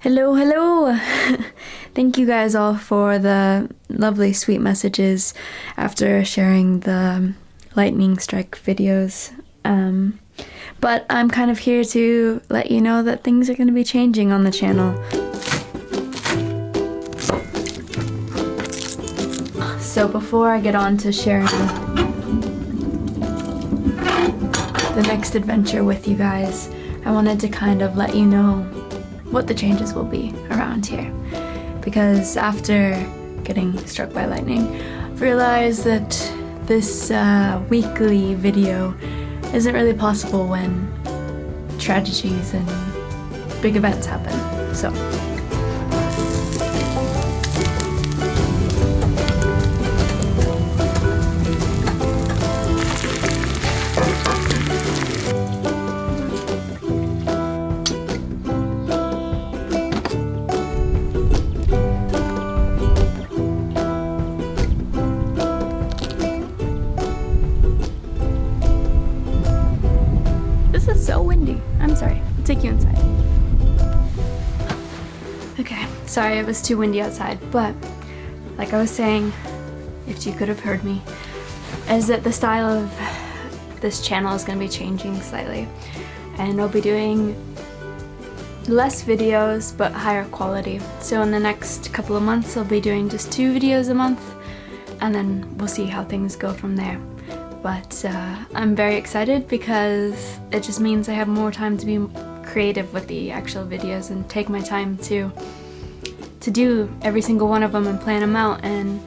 Hello, hello! Thank you guys all for the lovely, sweet messages after sharing the lightning strike videos. But I'm kind of here to let you know that things are going to be changing on the channel. So before I get on to sharing the next adventure with you guys, I wanted to kind of let you know what the changes will be around here. Because after getting struck by lightning, I've realized that this weekly video isn't really possible when tragedies and big events happen. So so windy. I'm sorry. I'll take you inside. Okay, sorry it was too windy outside, but like I was saying, if you could have heard me, is that the style of this channel is going to be changing slightly, and I'll be doing less videos but higher quality. So in the next couple of months I'll be doing just 2 videos a month, and then we'll see how things go from there. But I'm very excited because it just means I have more time to be creative with the actual videos and take my time to do every single one of them and plan them out and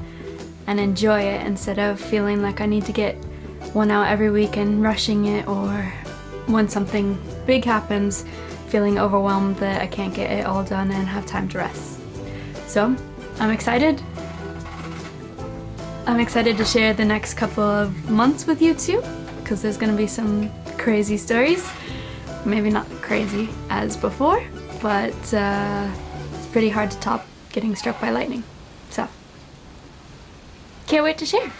enjoy it, instead of feeling like I need to get one out every week and rushing it, or when something big happens feeling overwhelmed that I can't get it all done and have time to rest. So I'm excited. I'm excited to share the next couple of months with you too, because there's going to be some crazy stories. Maybe not crazy as before, but it's pretty hard to top getting struck by lightning. So, can't wait to share.